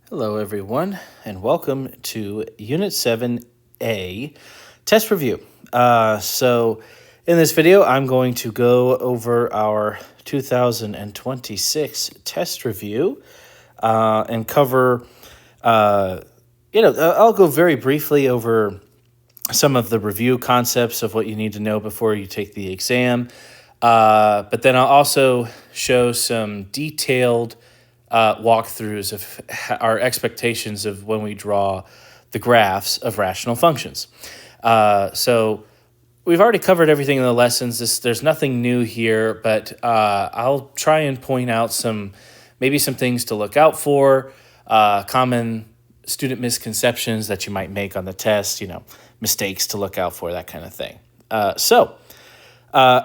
Hello, everyone, and welcome to Unit 7A test review. In this video, I'm going to go over our 2026 test review and cover, I'll go very briefly over some of the review concepts of what you need to know before you take the exam. But then I'll also show some detailed walkthroughs of our expectations of when we draw the graphs of rational functions. So we've already covered everything in the lessons. There's nothing new here, but I'll try and point out maybe some things to look out for, common student misconceptions that you might make on the test, mistakes to look out for, that kind of thing. A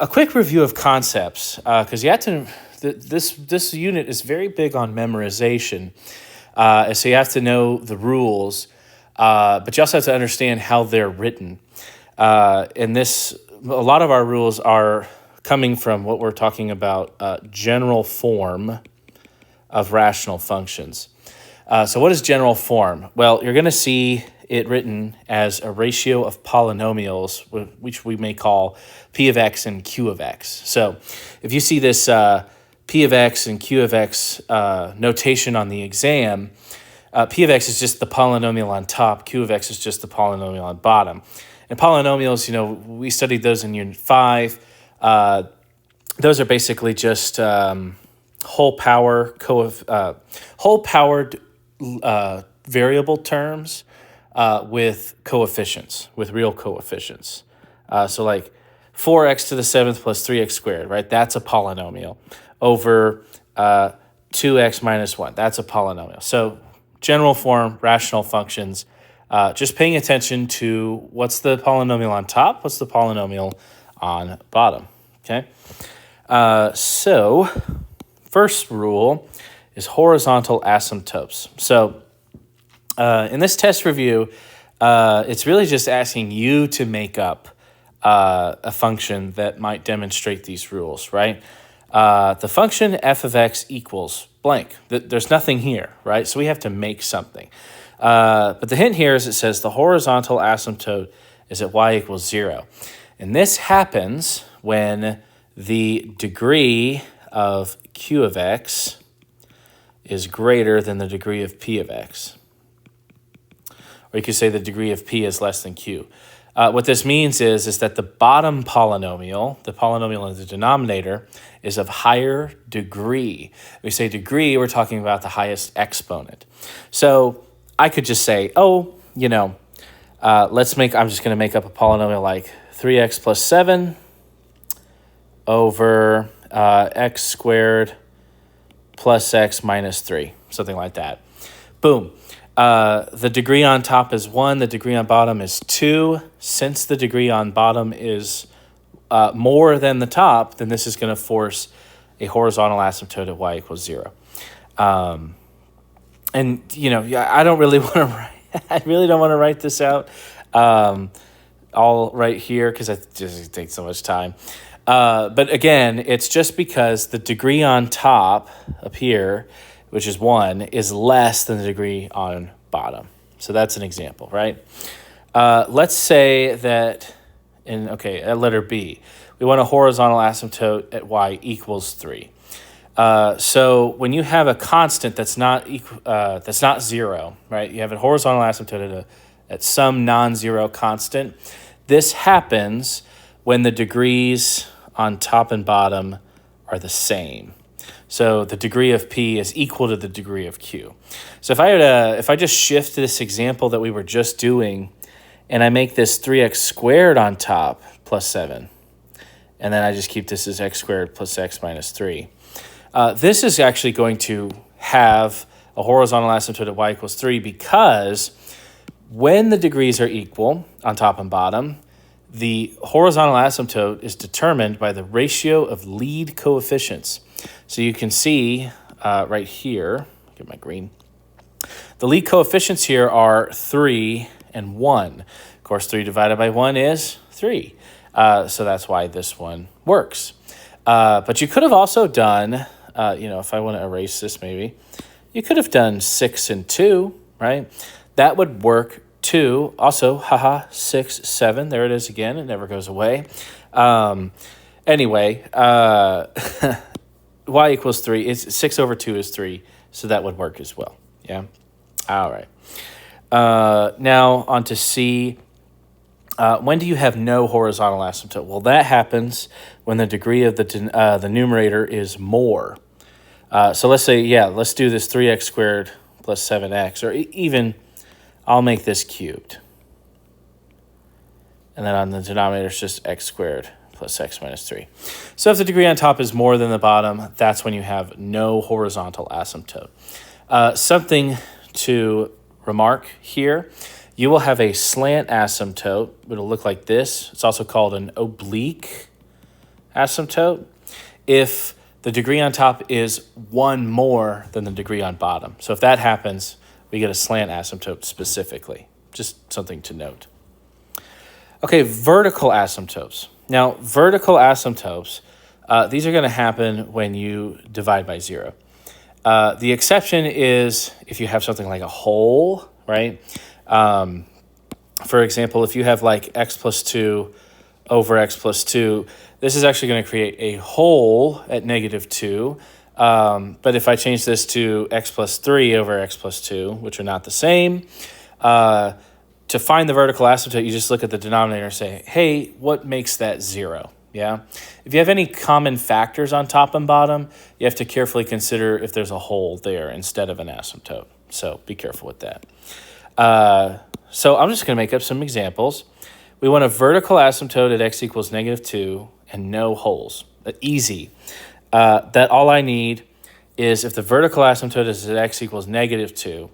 quick review of concepts, because you have to. This unit is very big on memorization, so you have to know the rules, but you also have to understand how they're written. A lot of our rules are coming from what we're talking about, general form of rational functions. So what is general form? Well, you're going to see it written as a ratio of polynomials, which we may call p of x and q of x. So if you see this p of x and q of x notation on the exam, p of x is just the polynomial on top, q of x is just the polynomial on bottom. And polynomials, we studied those in Unit 5. Those are basically just whole-powered variable terms with coefficients, with real coefficients. So like 4x to the 7th plus 3x squared, right? That's a polynomial. Over 2x minus 1, that's a polynomial. So general form, rational functions, just paying attention to what's the polynomial on top, what's the polynomial on bottom, okay? So first rule is horizontal asymptotes. So in this test review, it's really just asking you to make up a function that might demonstrate these rules, right? The function f of x equals blank. There's nothing here, right? So we have to make something. But the hint here is it says the horizontal asymptote is at y equals 0. And this happens when the degree of q of x is greater than the degree of p of x. Or you could say the degree of p is less than q. What this means is that the bottom polynomial, the polynomial in the denominator, is of higher degree. We say degree, we're talking about the highest exponent. So I could just say, I'm just going to make up a polynomial like 3x plus 7 over x squared plus x minus 3, something like that. Boom. The degree on top is 1, the degree on bottom is 2. Since the degree on bottom is more than the top, then this is going to force a horizontal asymptote at y equals 0. I don't really want to write, I really don't want to write this out all right here because it just takes so much time. But again, it's just because the degree on top up here, which is 1, is less than the degree on bottom. So that's an example, right? Let's say that at letter B, we want a horizontal asymptote at y equals 3. So when you have a constant that's not 0, right? You have a horizontal asymptote at some non-zero constant. This happens when the degrees on top and bottom are the same. So the degree of p is equal to the degree of q. So if I just shift this example that we were just doing, and I make this 3x squared on top plus 7, and then I just keep this as x squared plus x minus 3, this is actually going to have a horizontal asymptote at y equals 3 because when the degrees are equal on top and bottom, the horizontal asymptote is determined by the ratio of lead coefficients. So you can see right here, get my green. The lead coefficients here are 3 and 1. Of course, 3 divided by 1 is 3. So that's why this one works. But you could have also done, if I want to erase this maybe, You could have done 6 and 2, right? That would work too. Also, haha, 6, 7. There it is again. It never goes away. Anyway, y equals 3. It's 6 over 2 is 3, so that would work as well. Yeah? All right. Now on to C. When do you have no horizontal asymptote? Well, that happens when the degree of the numerator is more. So let's say, let's do this 3x squared plus 7x, or even I'll make this cubed. And then on the denominator, it's just x squared plus x minus 3. So if the degree on top is more than the bottom, that's when you have no horizontal asymptote. Something to remark here, you will have a slant asymptote. It'll look like this. It's also called an oblique asymptote if the degree on top is 1 more than the degree on bottom. So if that happens, we get a slant asymptote specifically. Just something to note. Okay, vertical asymptotes. Now, vertical asymptotes, these are going to happen when you divide by 0. The exception is if you have something like a hole, right? For example, if you have like x plus 2 over x plus 2, this is actually going to create a hole at negative 2. But if I change this to x plus 3 over x plus 2, which are not the same, to find the vertical asymptote, you just look at the denominator and say, hey, what makes that 0? Yeah. If you have any common factors on top and bottom, you have to carefully consider if there's a hole there instead of an asymptote. So be careful with that. So I'm just going to make up some examples. We want a vertical asymptote at x equals negative 2 and no holes. Easy. That all I need is if the vertical asymptote is at x equals negative 2,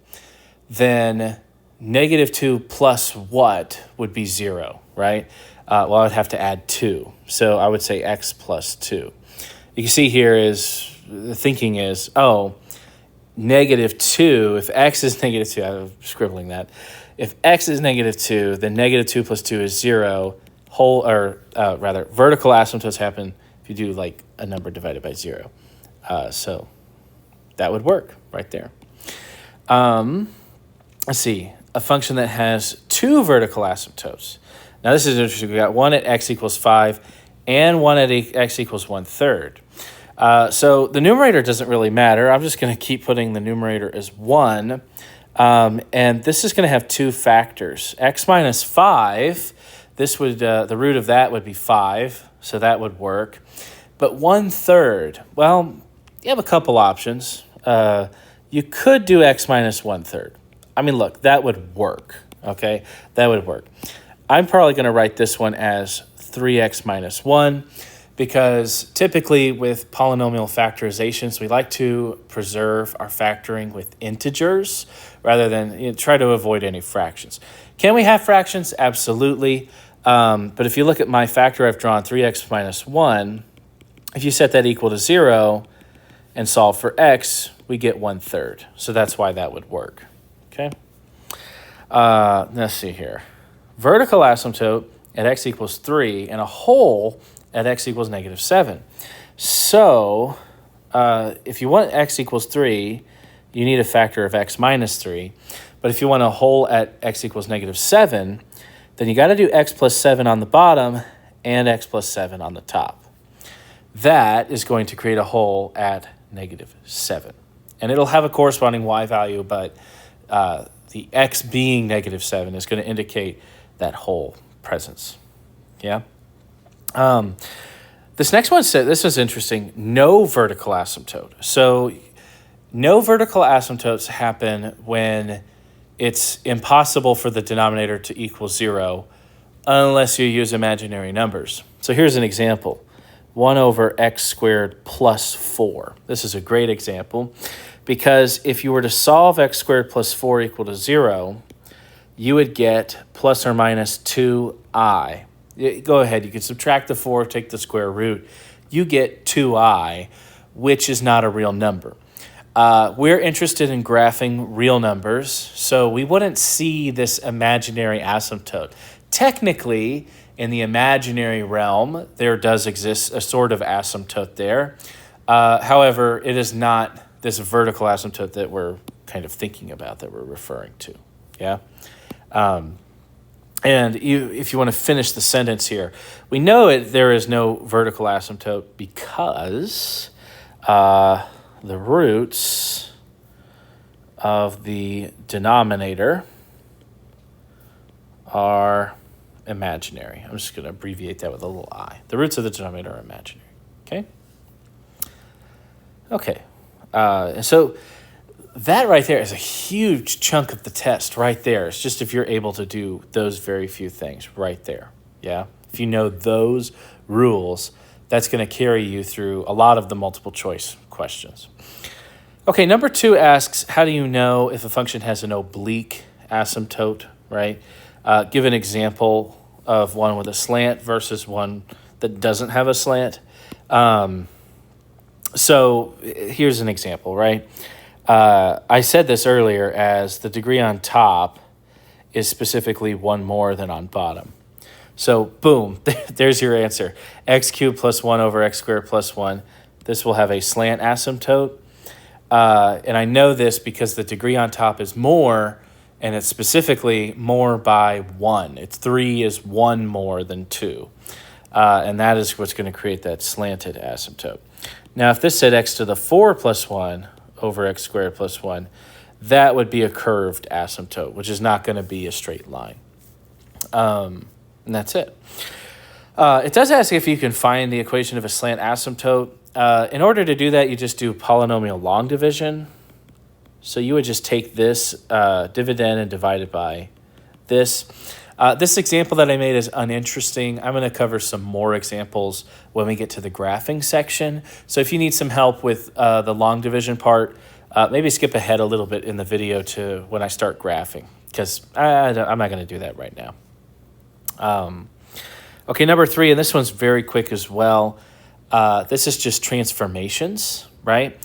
then negative 2 plus what would be 0, right? Well, I'd have to add 2. So I would say x plus 2. You can see here is, the thinking is, negative 2, if x is negative 2, I'm scribbling that. If x is negative 2, then negative 2 plus 2 is 0. Vertical asymptotes happen if you do like a number divided by 0. So that would work right there. Let's see, a function that has 2 vertical asymptotes. Now this is interesting. We got one at x equals 5 and one at x equals 1/3. So the numerator doesn't really matter. I'm just going to keep putting the numerator as 1. And this is going to have 2 factors. X minus 5, this would the root of that would be 5, so that would work. But 1/3, well, you have a couple options. You could do x minus 1/3. I mean, look, that would work, okay? That would work. I'm probably going to write this one as 3x minus 1 because typically with polynomial factorizations, we like to preserve our factoring with integers rather than try to avoid any fractions. Can we have fractions? Absolutely. But if you look at my factor I've drawn, 3x minus 1, if you set that equal to 0 and solve for x, we get 1/3. So that's why that would work. Okay. Let's see here. Vertical asymptote at x equals 3 and a hole at x equals negative 7. So if you want x equals 3, you need a factor of x minus 3. But if you want a hole at x equals negative 7, then you got to do x plus 7 on the bottom and x plus 7 on the top. That is going to create a hole at negative 7. And it'll have a corresponding y value, but the x being negative 7 is going to indicate that hole presence. Yeah. This next one said, this is interesting, no vertical asymptote. So no vertical asymptotes happen when it's impossible for the denominator to equal 0 unless you use imaginary numbers. So here's an example. 1 over x squared plus 4. This is a great example because if you were to solve x squared plus 4 equal to 0, you would get plus or minus 2i. Go ahead, you can subtract the 4, take the square root. You get 2i, which is not a real number. We're interested in graphing real numbers, so we wouldn't see this imaginary asymptote. Technically, in the imaginary realm, there does exist a sort of asymptote there. However, it is not this vertical asymptote that we're kind of thinking about, that we're referring to. Yeah. And if you want to finish the sentence here, we know there is no vertical asymptote because the roots of the denominator are imaginary. I'm just going to abbreviate that with a little I. The roots of the denominator are imaginary. Okay? Okay. And so that right there is a huge chunk of the test right there. It's just if you're able to do those very few things right there. Yeah? If you know those rules, that's going to carry you through a lot of the multiple choice questions. Okay, number 2 asks, how do you know if a function has an oblique asymptote, right? Give an example of one with a slant versus one that doesn't have a slant. So here's an example, right? I said this earlier as the degree on top is specifically 1 more than on bottom. So boom, there's your answer. X cubed plus 1 over x squared plus 1. This will have a slant asymptote. And I know this because the degree on top is more, and it's specifically more by 1. It's 3 is 1 more than 2. And that is what's going to create that slanted asymptote. Now, if this said x to the 4 plus 1 over x squared plus 1, that would be a curved asymptote, which is not going to be a straight line. And that's it. It does ask if you can find the equation of a slant asymptote. In order to do that, you just do polynomial long division. So you would just take this dividend and divide it by this. This example that I made is uninteresting. I'm going to cover some more examples when we get to the graphing section. So if you need some help with the long division part, maybe skip ahead a little bit in the video to when I start graphing, because I'm not going to do that right now. Okay, number 3, and this one's very quick as well. This is just transformations, right?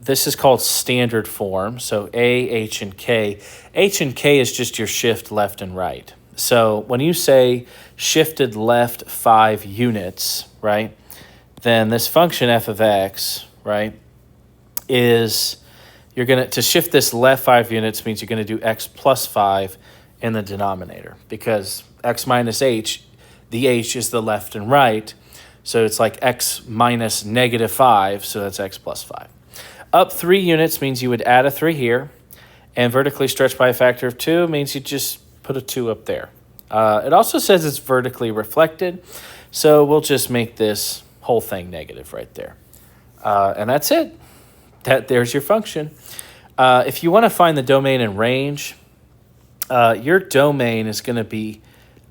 This is called standard form. So A, H, and K. H and K is just your shift left and right. So when you say shifted left 5 units, right, then this function f of x, right, is you're going to shift this left 5 units means you're going to do x plus 5 in the denominator, because x minus h, the h is the left and right. So it's like x minus negative 5, so that's x plus 5. Up 3 units means you would add a 3 here, and vertically stretched by a factor of 2 means you just put a 2 up there. It also says it's vertically reflected, so we'll just make this whole thing negative right there. And that's it. There's your function. If you want to find the domain and range, your domain is going to be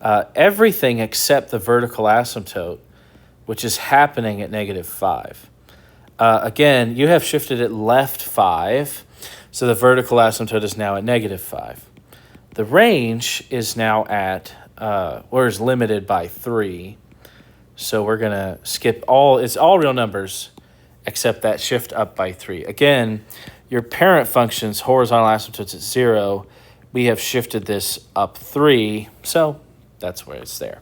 everything except the vertical asymptote, which is happening at negative 5. Again, you have shifted it left 5, so the vertical asymptote is now at negative 5. The range is now at, or is limited by 3, so we're going to skip it's all real numbers except that shift up by 3. Again, your parent function's horizontal asymptote's at 0. We have shifted this up 3, so that's where it's there.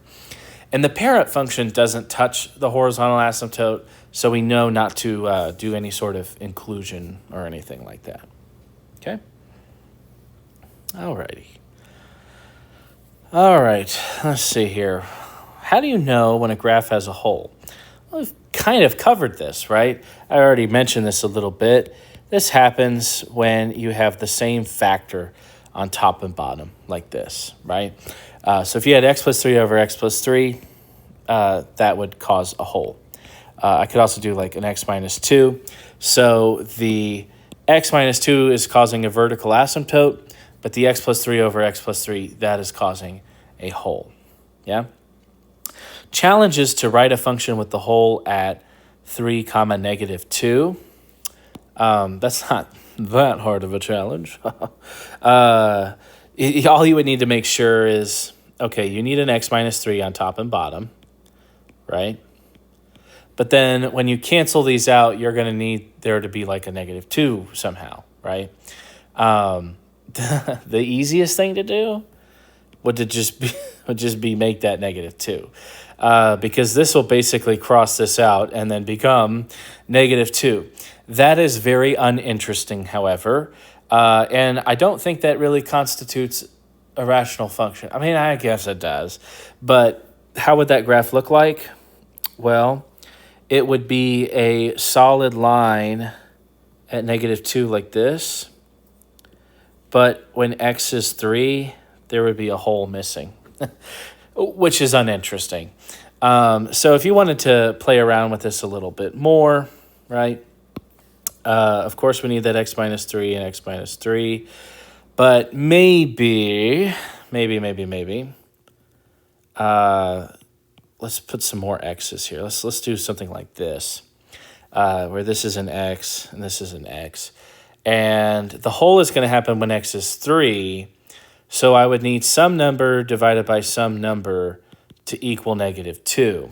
And the parent function doesn't touch the horizontal asymptote, so we know not to do any sort of inclusion or anything like that. Okay? Alrighty. All right, let's see here. How do you know when a graph has a hole? Well, we've kind of covered this, right? I already mentioned this a little bit. This happens when you have the same factor on top and bottom like this, right? So if you had x plus 3 over x plus 3, that would cause a hole. I could also do like an x minus 2. So the x minus 2 is causing a vertical asymptote, but the x plus 3 over x plus 3, that is causing a hole. Yeah? Challenge is to write a function with the hole at 3 comma negative 2. That's not that hard of a challenge. All you would need to make sure is, okay, you need an x minus 3 on top and bottom, right? But then when you cancel these out, you're going to need there to be like a negative 2 somehow, right? The easiest thing to do would just be make that negative 2. Because this will basically cross this out and then become negative 2. That is very uninteresting, however, and I don't think that really constitutes a rational function. I mean, I guess it does, but how would that graph look like? Well, it would be a solid line at -2 like this, but when x is 3, there would be a hole missing, which is uninteresting. So if you wanted to play around with this a little bit more, right? Of course, we need that x minus 3 and x minus 3. But maybe, let's put some more x's here. Let's do something like this, where this is an x and this is an x. And the hole is going to happen when x is 3. So I would need some number divided by some number to equal -2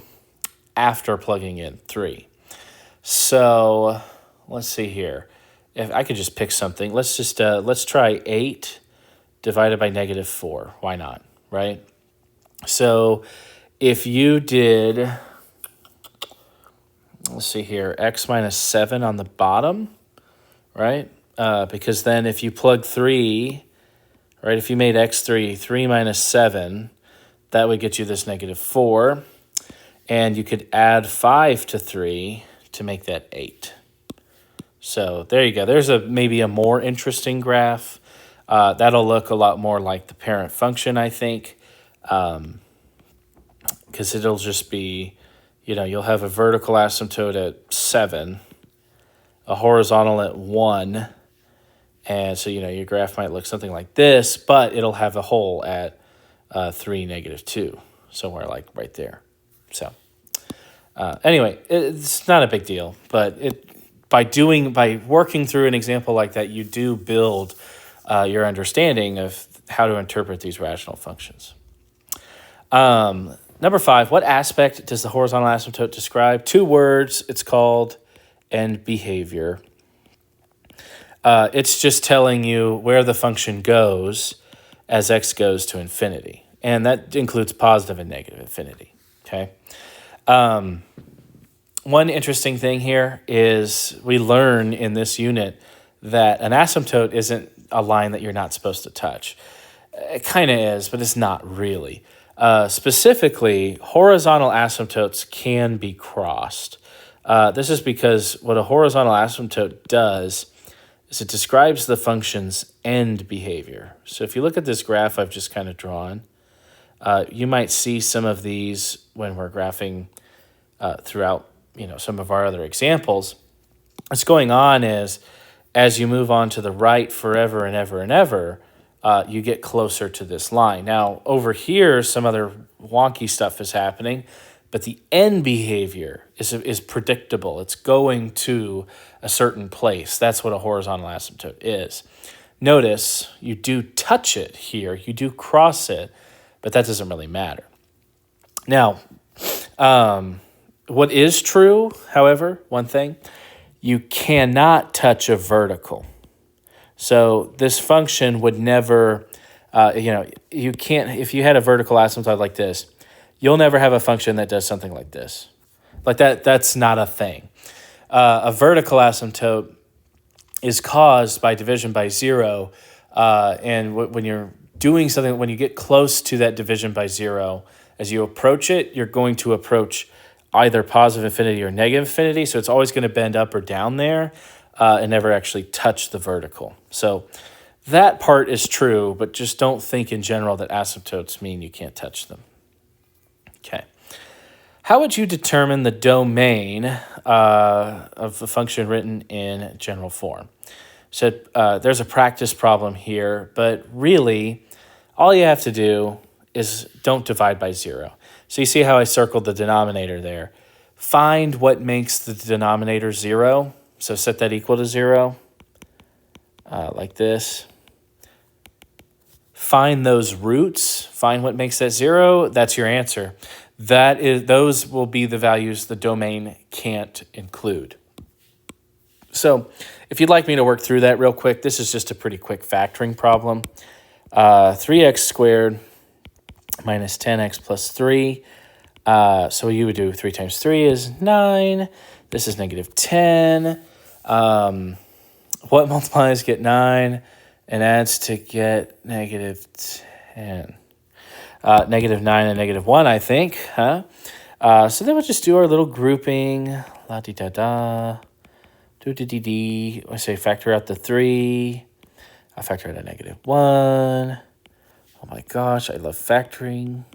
after plugging in 3. So let's see here. If I could just pick something, let's try 8 divided by -4. Why not, right? So if you did, let's see here, x minus 7 on the bottom, right? Because then if you plug 3, right, if you made x3, 3 minus 7, that would get you this -4. And you could add 5 to 3 to make that 8. So there you go. There's maybe a more interesting graph. That'll look a lot more like the parent function, I think, because it'll just be, you'll have a vertical asymptote at 7, a horizontal at 1, and so, your graph might look something like this, but it'll have a hole at 3, -2, somewhere like right there. So anyway, it's not a big deal, but by working through an example like that, you do build your understanding of how to interpret these rational functions. Number 5, what aspect does the horizontal asymptote describe? 2 words. It's called end behavior. It's just telling you where the function goes as x goes to infinity. And that includes positive and negative infinity, okay? One interesting thing here is we learn in this unit that an asymptote isn't a line that you're not supposed to touch. It kind of is, but it's not really. Specifically, horizontal asymptotes can be crossed. This is because what a horizontal asymptote does is it describes the function's end behavior. So if you look at this graph I've just kind of drawn, you might see some of these when we're graphing throughout some of our other examples. What's going on is as you move on to the right forever and ever and ever, you get closer to this line. Now, over here, some other wonky stuff is happening, but the end behavior is predictable. It's going to a certain place. That's what a horizontal asymptote is. Notice you do touch it here. You do cross it, but that doesn't really matter. Now, what is true, however, one thing, you cannot touch a vertical. So this function would never, you can't, if you had a vertical asymptote like this, you'll never have a function that does something like this. Like that's not a thing. A vertical asymptote is caused by division by 0, and when you're doing something, when you get close to that division by 0, as you approach it, you're going to approach either positive infinity or negative infinity, so it's always going to bend up or down there and never actually touch the vertical. So that part is true, but just don't think in general that asymptotes mean you can't touch them. Okay. How would you determine the domain of a function written in general form? So there's a practice problem here, but really all you have to do is don't divide by 0. So you see how I circled the denominator there. Find what makes the denominator 0. So set that equal to 0, like this. Find those roots. Find what makes that 0. That's your answer. Those will be the values the domain can't include. So if you'd like me to work through that real quick, this is just a pretty quick factoring problem. 3x squared minus 10x plus 3. So you would do 3 times 3 is 9. This is -10. What multiplies get 9 and adds to get negative 10? Negative 9 and negative 1, I think, huh? So then we'll just do our little grouping. La-di-da-da. Do-di-di-di. I say factor out the 3. I factor out a negative 1. Oh my gosh, I love factoring.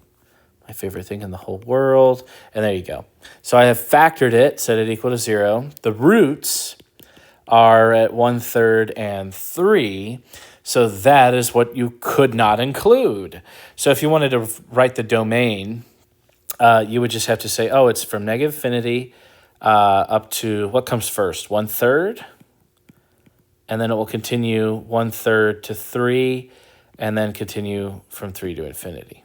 My favorite thing in the whole world. And there you go. So I have factored it, set it equal to 0. The roots are at 1/3 and 3. So that is what you could not include. So if you wanted to write the domain, you would just have to say, oh, it's from negative infinity up to, what comes first? 1/3? And then it will continue 1/3 to 3, and then continue from 3 to infinity.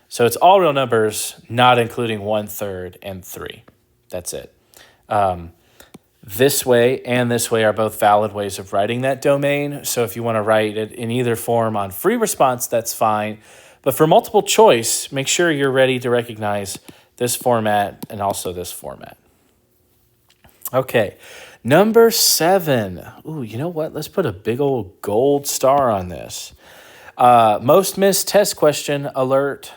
So it's all real numbers, not including 1/3 and 3. That's it. This way and this way are both valid ways of writing that domain. So if you want to write it in either form on free response, that's fine. But for multiple choice, make sure you're ready to recognize this format and also this format. Okay, number 7. Ooh, you know what? Let's put a big old gold star on this. Most missed test question alert.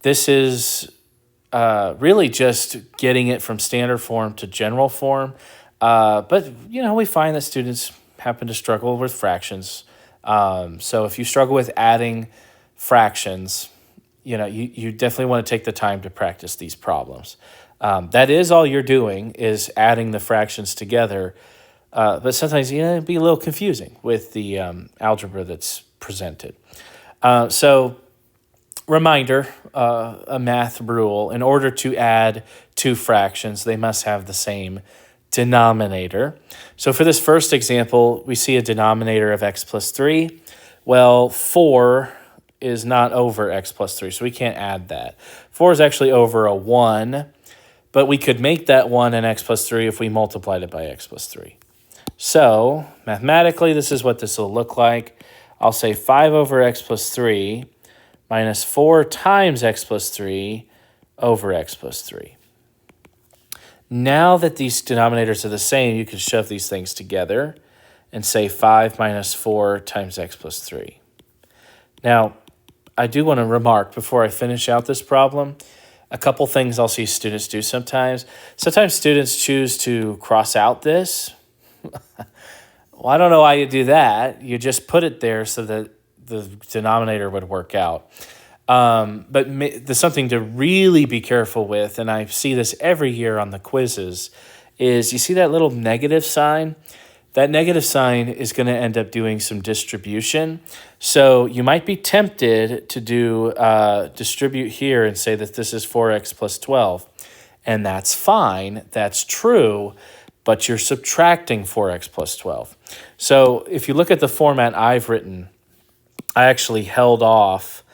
This is really just getting it from standard form to general form. But, we find that students happen to struggle with fractions. So if you struggle with adding fractions, you definitely want to take the time to practice these problems. That is all you're doing is adding the fractions together. But sometimes, it'd be a little confusing with the algebra that's presented. So reminder, a math rule, in order to add two fractions, they must have the same denominator. So for this first example, we see a denominator of x plus 3. Well, 4 is not over x plus 3, so we can't add that. 4 is actually over a 1, but we could make that 1 an x plus 3 if we multiplied it by x plus 3. So mathematically, this is what this will look like. I'll say 5 over x plus 3 minus 4 times x plus 3 over x plus 3. Now that these denominators are the same, you can shove these things together and say 5 minus 4 times x plus 3. Now, I do want to remark before I finish out this problem, a couple things I'll see students do sometimes. Sometimes students choose to cross out this. Well, I don't know why you do that. You just put it there so that the denominator would work out. But there's something to really be careful with, and I see this every year on the quizzes, is you see that little negative sign? That negative sign is going to end up doing some distribution. So you might be tempted to do distribute here and say that this is 4x plus 12. And that's fine. That's true. But you're subtracting 4x plus 12. So if you look at the format I've written, I actually held off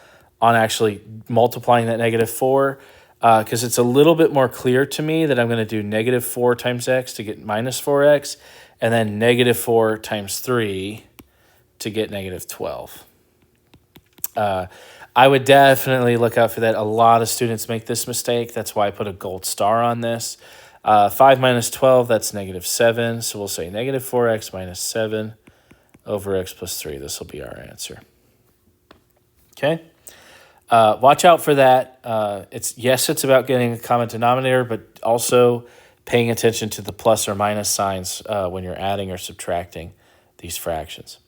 on actually multiplying that negative 4 because it's a little bit more clear to me that I'm going to do negative 4 times x to get minus 4x, and then negative 4 times 3 to get negative 12. I would definitely look out for that. A lot of students make this mistake. That's why I put a gold star on this. 5 minus 12, that's negative 7. So we'll say negative 4x minus 7 over x plus 3. This will be our answer. Okay? Watch out for that. It's about getting a common denominator, but also paying attention to the plus or minus signs when you're adding or subtracting these fractions.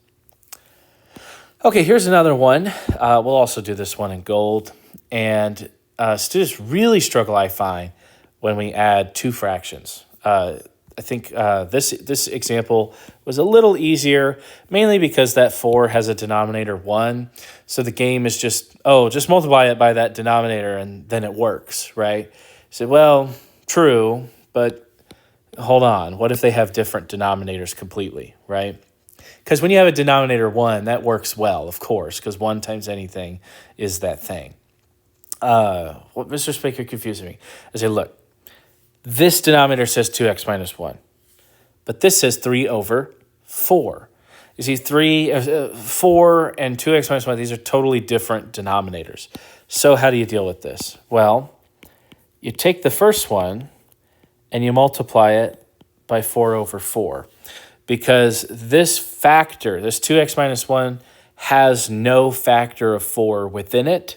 Okay, here's another one. We'll also do this one in gold. And students really struggle, I find, when we add two fractions. I think this example was a little easier, mainly because that 4 has a denominator 1. So the game is just multiply it by that denominator and then it works, right? So, well, true, but hold on. What if they have different denominators completely, right? Because when you have a denominator 1, that works well, of course, because 1 times anything is that thing. What Mr. Speaker confused me. I say, look, this denominator says 2x minus 1, but this says 3 over 4. You see, 4 and 2x minus 1, these are totally different denominators. So how do you deal with this? Well, you take the first one and you multiply it by 4 over 4 because this factor, this 2x minus 1, has no factor of 4 within it.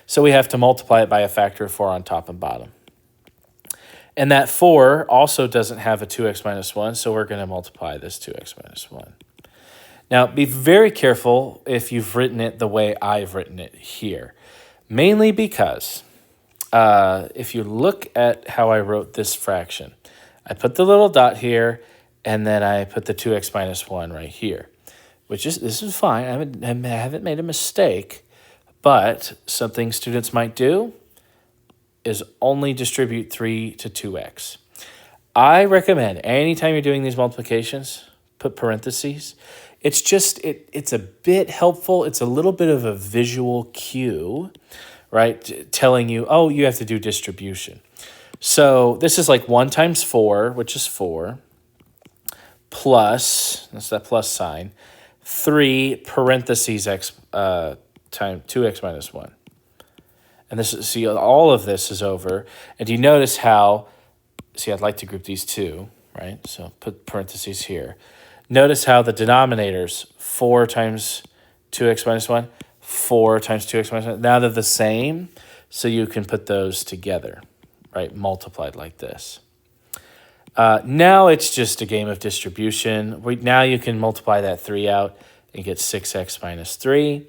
So we have to multiply it by a factor of 4 on top and bottom. And that 4 also doesn't have a 2x minus 1, so we're going to multiply this 2x minus 1. Now, be very careful if you've written it the way I've written it here, mainly because if you look at how I wrote this fraction, I put the little dot here, and then I put the 2x minus 1 right here, this is fine. I haven't made a mistake, but something students might do is only distribute 3 to 2x. I recommend anytime you're doing these multiplications, put parentheses. It's just, it's a bit helpful. It's a little bit of a visual cue, right? Telling you, oh, you have to do distribution. So this is like 1 times 4, which is 4, plus, that's that plus sign, 3 parentheses x times 2x minus 1. And this is, see, all of this is over. And you notice how, see, I'd like to group these two, right? So put parentheses here. Notice how the denominators, 4 times 2x minus 1, 4 times 2x minus 1, now they're the same, so you can put those together, right? Multiplied like this. Now it's just a game of distribution. Now you can multiply that 3 out and get 6x minus 3.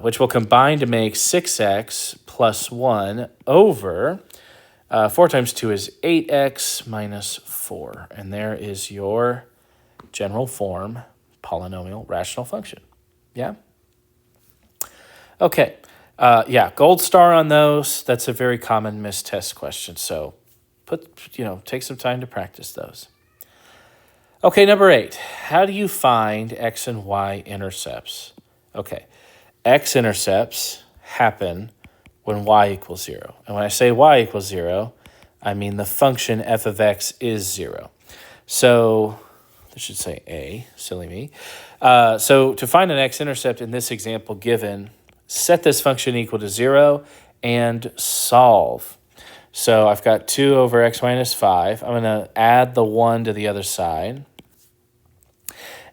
Which will combine to make 6x plus 1 over 4 times 2 is 8x minus 4. And there is your general form polynomial rational function. Yeah? Okay. Yeah, gold star on those. That's a very common missed test question. So take some time to practice those. Okay, number 8. How do you find x and y intercepts? Okay. X-intercepts happen when y equals 0. And when I say y equals 0, I mean the function f of x is 0. So this should say a, silly me. So to find an x-intercept in this example given, set this function equal to 0 and solve. So I've got 2 over x minus 5. I'm going to add the 1 to the other side.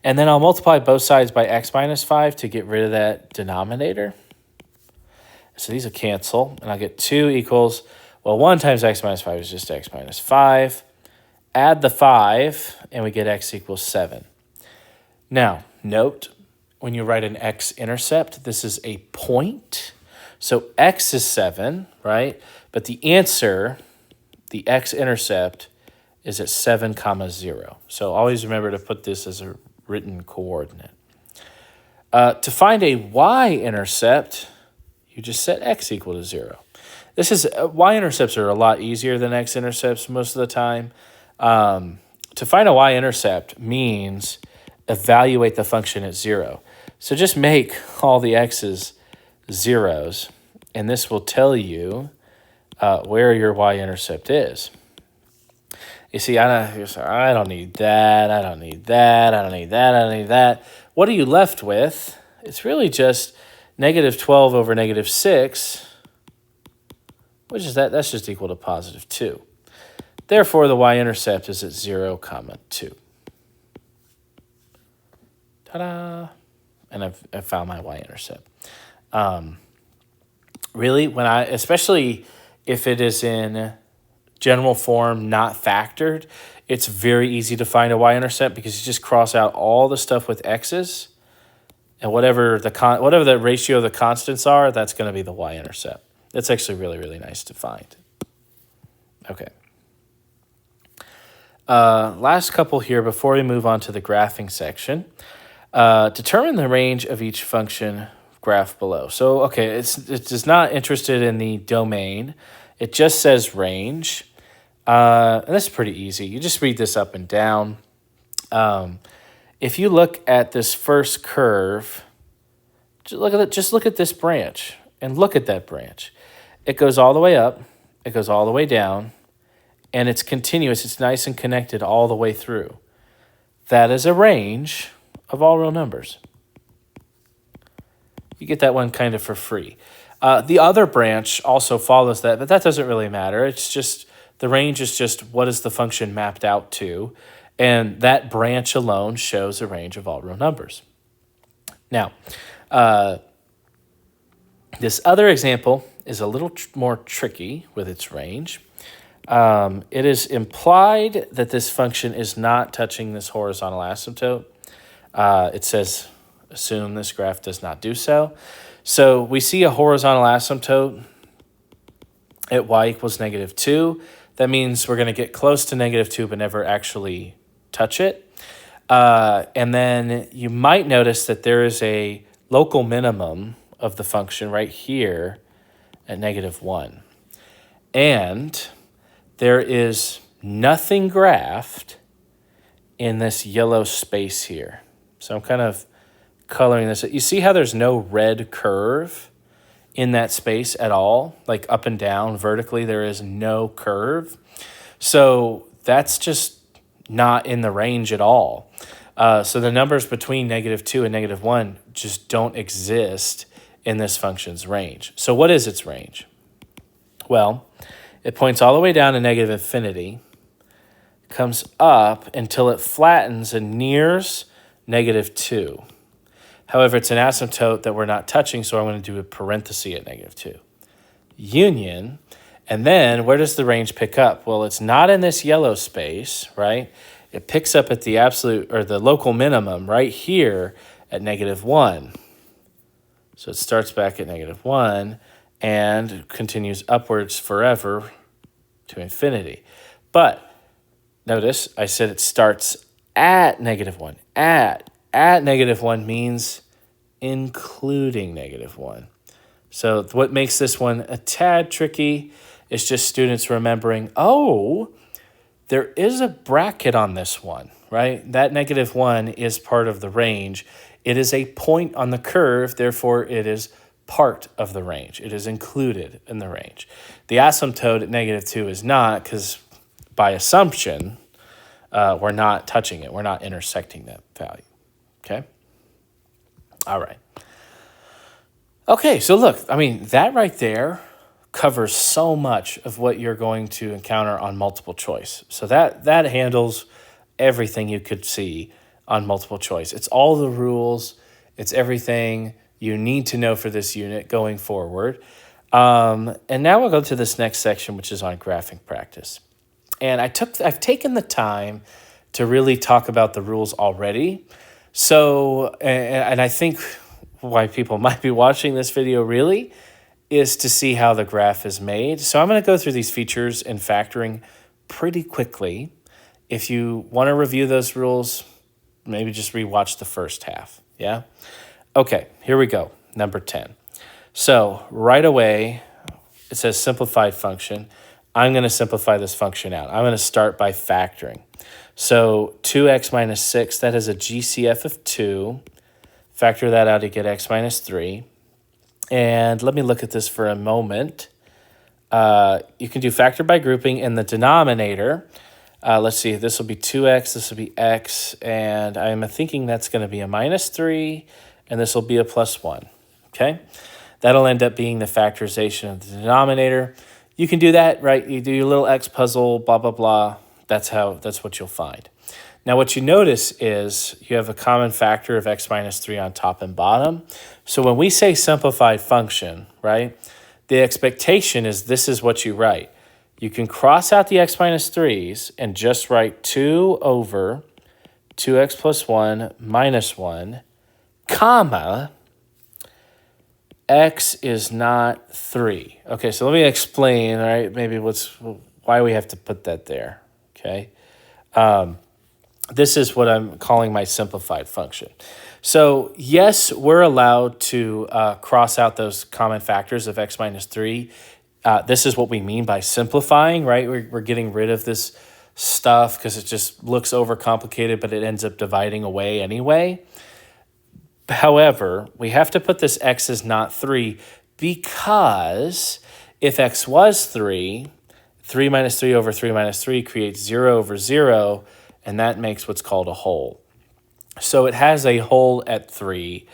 And then I'll multiply both sides by x minus 5 to get rid of that denominator. So these will cancel, and I'll get 2 equals, well, 1 times x minus 5 is just x minus 5. Add the 5, and we get x equals 7. Now, note, when you write an x-intercept, this is a point. So x is 7, right? But the answer, the x-intercept, is at 7, 0. So always remember to put this as a written coordinate. To find a y-intercept, you just set x equal to 0. Y-intercepts are a lot easier than x-intercepts most of the time. To find a y-intercept means evaluate the function at 0. So just make all the x's zeros, and this will tell you where your y-intercept is. You see, I don't need that, I don't need that, I don't need that, I don't need that. What are you left with? It's really just negative 12 over negative 6, which is that's just equal to positive 2. Therefore, the y-intercept is at 0, 2. Ta-da! And I've found my y-intercept. Really, especially if it is in general form, not factored, it's very easy to find a y-intercept because you just cross out all the stuff with x's, and whatever the ratio of the constants are, that's going to be the y-intercept. That's actually really, really nice to find. Okay. Last couple here before we move on to the graphing section. Determine the range of each function graph below. So, okay, it's not interested in the domain. It just says range. And this is pretty easy. You just read this up and down. If you look at this first curve, just look at this branch and look at that branch. It goes all the way up, it goes all the way down, and it's continuous. It's nice and connected all the way through. That is a range of all real numbers. You get that one kind of for free. The other branch also follows that, but that doesn't really matter. It's just The range is just what is the function mapped out to, and that branch alone shows a range of all real numbers. Now, this other example is a little more tricky with its range. It is implied that this function is not touching this horizontal asymptote. It says, assume this graph does not do so. So we see a horizontal asymptote at y equals -2. That means we're going to get close to -2 but never actually touch it. And then you might notice that there is a local minimum of the function right here at -1. And there is nothing graphed in this yellow space here. So I'm kind of coloring this. You see how there's no red curve in that space at all? Like up and down vertically, there is no curve. So that's just not in the range at all. So the numbers between -2 and -1 just don't exist in this function's range. So what is its range? Well, it points all the way down to -infinity, comes up until it flattens and nears -2. However, it's an asymptote that we're not touching, so I'm going to do a parenthesis at -2. Union, and then where does the range pick up? Well, it's not in this yellow space, right? It picks up at the absolute or the local minimum right here at -1. So it starts back at -1 and continues upwards forever to infinity. But notice I said it starts at -1. At -1 means including -1. So what makes this one a tad tricky is just students remembering, oh, there is a bracket on this one, right? That -1 is part of the range. It is a point on the curve, therefore it is part of the range. It is included in the range. The asymptote at -2 is not, because by assumption, we're not touching it. We're not intersecting that value, okay? All right. Okay, so look, I mean, that right there covers so much of what you're going to encounter on multiple choice. So that handles everything you could see on multiple choice. It's all the rules. It's everything you need to know for this unit going forward. And now we'll go to this next section, which is on graphing practice. And I've taken the time to really talk about the rules already. So, and I think why people might be watching this video really is to see how the graph is made. So I'm going to go through these features and factoring pretty quickly. If you want to review those rules, maybe just rewatch the first half, yeah? Okay, here we go, number 10. So right away, it says simplified function. I'm going to simplify this function out. I'm going to start by factoring. So 2x minus 6, that is a GCF of 2. Factor that out to get x minus 3. And let me look at this for a moment. You can do factor by grouping in the denominator. Let's see, this will be 2x, this will be x, and I'm thinking that's going to be a minus 3, and this will be a plus 1, okay? That'll end up being the factorization of the denominator. You can do that, right? You do your little x puzzle, blah, blah, blah. That's what you'll find. Now, what you notice is you have a common factor of x minus 3 on top and bottom. So when we say simplified function, right, the expectation is this is what you write. You can cross out the x minus 3's and just write 2 over 2x plus 1 minus 1, comma, x is not 3. Okay, so let me explain, all right, maybe why we have to put that there, okay? This is what I'm calling my simplified function. So yes, we're allowed to cross out those common factors of x minus 3. This is what we mean by simplifying, right? We're getting rid of this stuff because it just looks overcomplicated, but it ends up dividing away anyway. However, we have to put this x is not 3 because if x was 3, 3 minus 3 over 3 minus 3 creates 0 over 0, and that makes what's called a hole. So it has a hole at 3,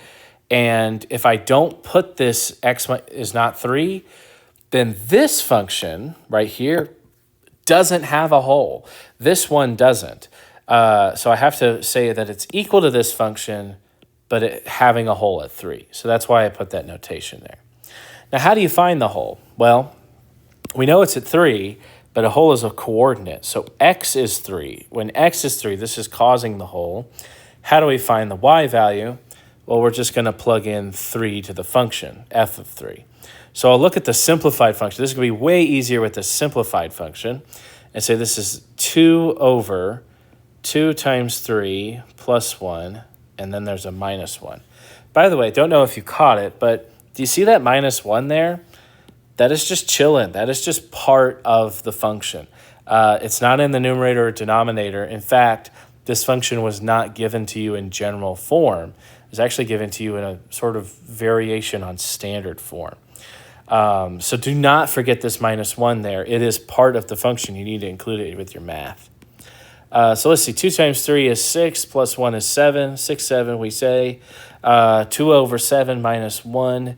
and if I don't put this x is not 3, then this function right here doesn't have a hole. This one doesn't. So I have to say that it's equal to this function, but it having a hole at 3. So that's why I put that notation there. Now, how do you find the hole? Well, we know it's at 3, but a hole is a coordinate. So x is 3. When x is 3, this is causing the hole. How do we find the y value? Well, we're just going to plug in 3 to the function, f of 3. So I'll look at the simplified function. This is going to be way easier with the simplified function. And say this is 2 over 2 times 3 plus 1, and then there's a minus 1. By the way, don't know if you caught it, but do you see that minus 1 there? That is just chilling. That is just part of the function. It's not in the numerator or denominator. In fact, this function was not given to you in general form. It was actually given to you in a sort of variation on standard form. So do not forget this minus 1 there. It is part of the function. You need to include it with your math. So let's see. 2 times 3 is 6, plus 1 is 7. 6, 7, we say. 2 over 7 minus 1.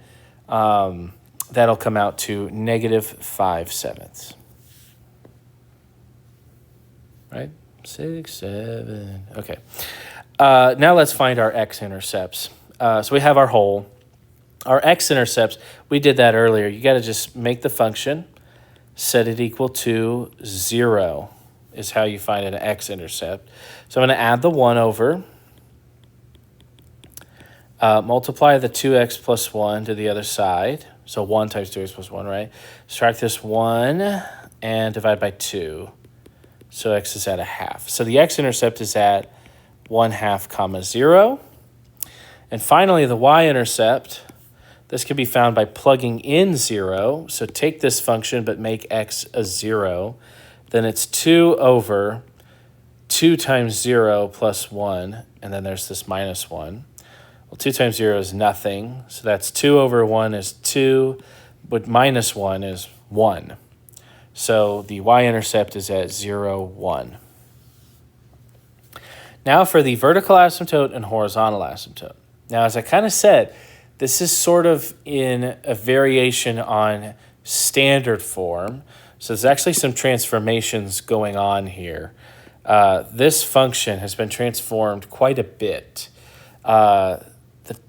That'll come out to negative 5/7. Right? 6, 7. Okay. Now let's find our x-intercepts. So we have our hole. Our x-intercepts, we did that earlier. You got to just make the function, set it equal to 0 is how you find an x-intercept. So I'm going to add the 1 over, multiply the 2x plus 1 to the other side. So 1 times 2x plus 1, right? Subtract this 1 and divide by 2. So x is at a half. So the x-intercept is at 1/2 comma 0. And finally, the y-intercept, this can be found by plugging in 0. So take this function, but make x a 0. Then it's 2 over 2 times 0 plus 1. And then there's this minus 1. Well, 2 times 0 is nothing. So that's 2 over 1 is 2. But minus 1 is 1. So the y-intercept is at 0, 1. Now for the vertical asymptote and horizontal asymptote. Now, as I kind of said, this is sort of in a variation on standard form. So there's actually some transformations going on here. This function has been transformed quite a bit.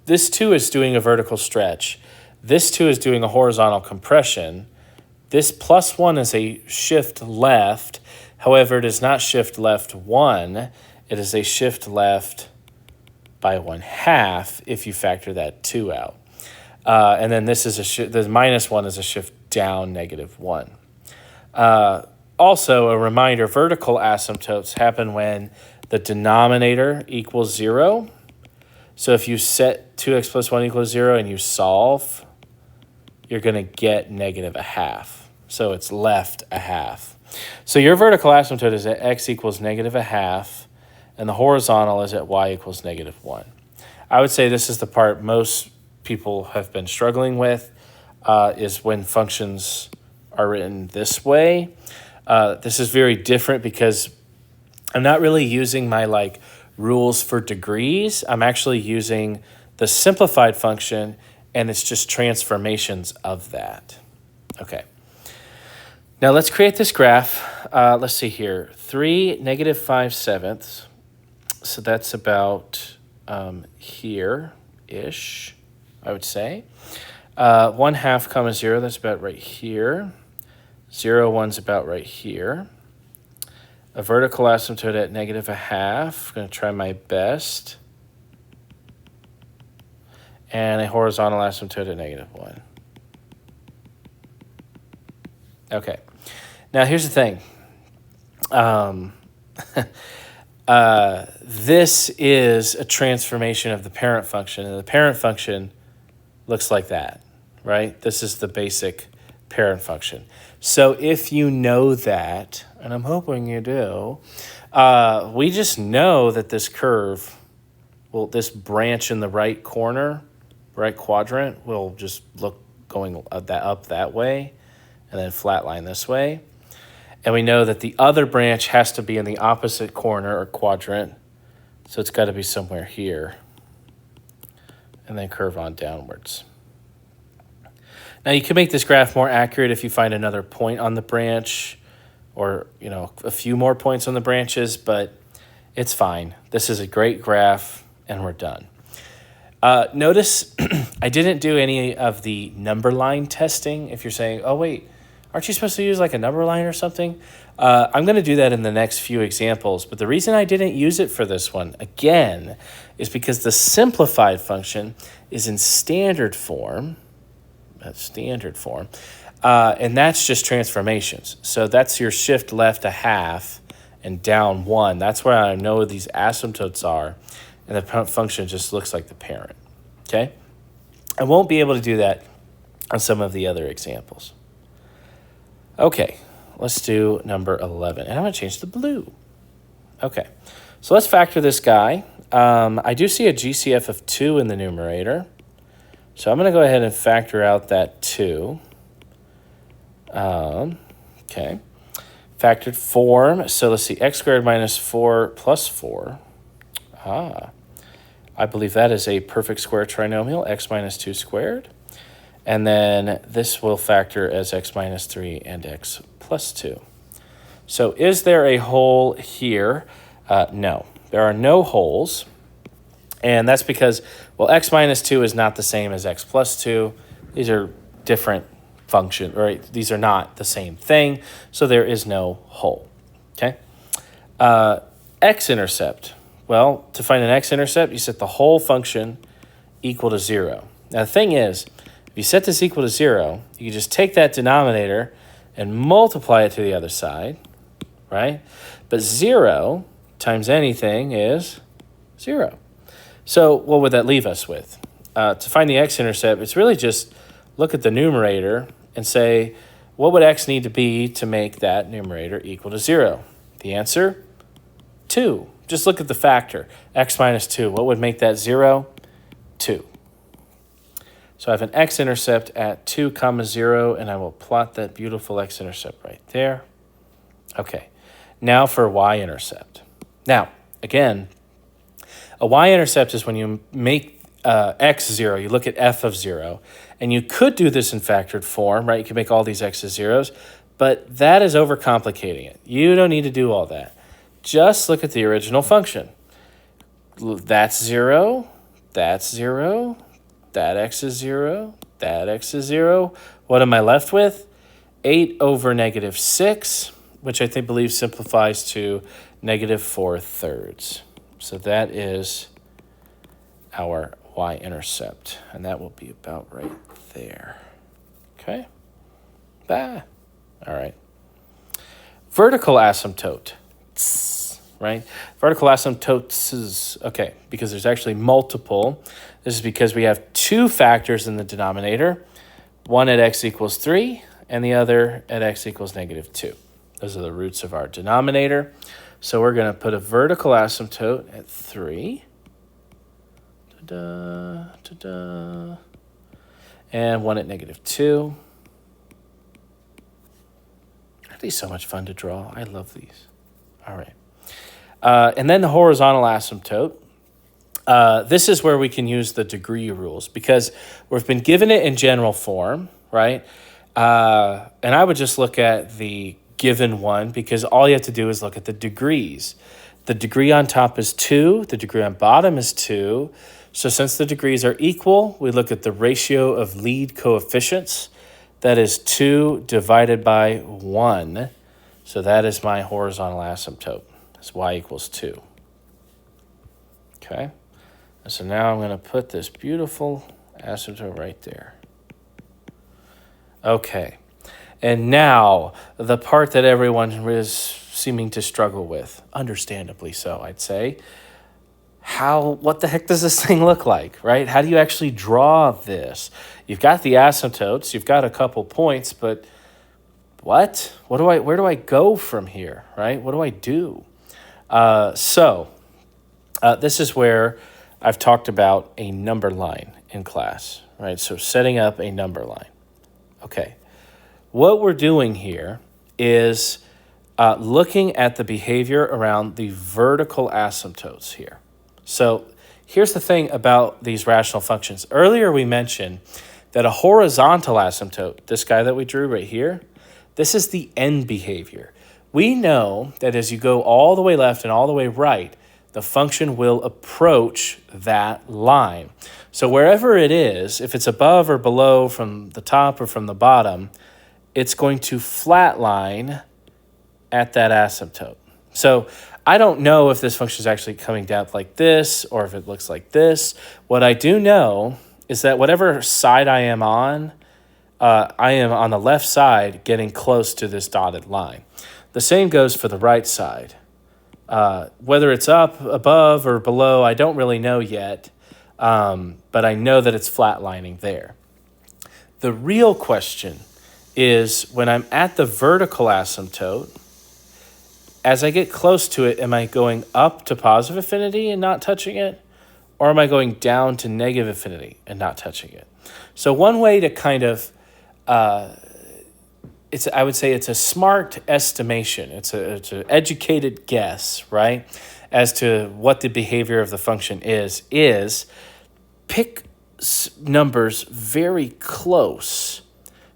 This too is doing a vertical stretch. This too is doing a horizontal compression. This plus 1 is a shift left. However, it is not shift left 1. It is a shift left by 1/2 if you factor that 2 out. And then this is the minus 1 is a shift down negative 1. Also, a reminder, vertical asymptotes happen when the denominator equals 0. So if you set 2x plus 1 equals 0 and you solve, you're going to get negative 1/2. So it's left 1/2. So your vertical asymptote is at x equals negative 1/2, and the horizontal is at y equals negative 1. I would say this is the part most people have been struggling with, is when functions are written this way. This is very different because I'm not really using my rules for degrees. I'm actually using the simplified function, and it's just transformations of that. Okay. Now let's create this graph. Let's see here. 3, negative 5/7. So that's about here-ish, I would say. 1/2 comma 0, that's about right here. 0, 1's about right here. A vertical asymptote at negative 1/2. I'm going to try my best. And a horizontal asymptote at negative 1. Okay. Now, here's the thing. This is a transformation of the parent function, and the parent function looks like that, right? This is the basic parent function. So if you know that, and I'm hoping you do, we just know that this curve, this branch in the right corner, right quadrant, will just look going up that way, and then flatline this way. And we know that the other branch has to be in the opposite corner or quadrant. So it's got to be somewhere here. And then curve on downwards. Now you can make this graph more accurate if you find another point on the branch or, a few more points on the branches, but it's fine. This is a great graph, and we're done. Notice I didn't do any of the number line testing. If you're saying, oh, wait, aren't you supposed to use like a number line or something? I'm going to do that in the next few examples. But the reason I didn't use it for this one, again, is because the simplified function is in standard form. That's standard form. And that's just transformations. So that's your shift left a half and down 1. That's where I know these asymptotes are. And the function just looks like the parent, okay? I won't be able to do that on some of the other examples. Okay, let's do number 11. And I'm going to change the blue. Okay, so let's factor this guy. I do see a GCF of 2 in the numerator. So I'm going to go ahead and factor out that 2. Okay. Factored form. So let's see, x squared minus 4 plus 4. I believe that is a perfect square trinomial, x minus 2 squared. And then this will factor as x minus 3 and x plus 2. So is there a hole here? No, there are no holes. And that's because, well, x minus 2 is not the same as x plus 2. These are different functions, right? These are not the same thing, so there is no hole, okay? X-intercept. Well, to find an x-intercept, you set the whole function equal to 0. Now, the thing is, if you set this equal to 0, you can just take that denominator and multiply it to the other side, right? But 0 times anything is 0. So what would that leave us with? To find the x-intercept, it's really just look at the numerator and say, what would x need to be to make that numerator equal to 0? The answer, 2. Just look at the factor, x minus 2. What would make that 0? 2. So I have an x-intercept at 2 comma 0, and I will plot that beautiful x-intercept right there. Okay, now for y-intercept. Now, again, a y-intercept is when you make x 0, you look at f of 0, and you could do this in factored form, right? You can make all these x's zeros, but that is overcomplicating it. You don't need to do all that. Just look at the original function. That's 0, that's 0, that x is 0, that x is 0. What am I left with? 8 over negative 6, which I believe simplifies to negative 4/3. So that is our y-intercept, and that will be about right there. Okay? All right. Vertical asymptote. Right? Vertical asymptotes, okay, because there's actually multiple. This is because we have 2 factors in the denominator, one at x equals 3 and the other at x equals negative 2. Those are the roots of our denominator. So we're going to put a vertical asymptote at 3. And one at negative 2. Aren't these so much fun to draw? I love these. All right. And then the horizontal asymptote. This is where we can use the degree rules because we've been given it in general form, right? And I would just look at the given one because all you have to do is look at the degrees. The degree on top is 2. The degree on bottom is 2. So since the degrees are equal, we look at the ratio of lead coefficients. That is 2 divided by 1. So that is my horizontal asymptote. That's y equals 2. Okay. And so now I'm going to put this beautiful asymptote right there. Okay. And now the part that everyone is seeming to struggle with, understandably so, I'd say. What the heck does this thing look like, right? How do you actually draw this? You've got the asymptotes, you've got a couple points, but what? Where do I go from here, right? What do I do? This is where I've talked about a number line in class, right? So setting up a number line. Okay. What we're doing here is looking at the behavior around the vertical asymptotes here. So here's the thing about these rational functions. Earlier we mentioned that a horizontal asymptote, this guy that we drew right here, this is the end behavior. We know that as you go all the way left and all the way right, the function will approach that line. So wherever it is, if it's above or below from the top or from the bottom, it's going to flatline at that asymptote. So I don't know if this function is actually coming down like this or if it looks like this. What I do know is that whatever side I am on the left side getting close to this dotted line. The same goes for the right side. Whether it's up, above, or below, I don't really know yet, but I know that it's flatlining there. The real question is when I'm at the vertical asymptote, as I get close to it, am I going up to positive infinity and not touching it? Or am I going down to negative infinity and not touching it? So one way to kind of, I would say it's a smart estimation. It's an educated guess, right? As to what the behavior of the function is pick numbers very close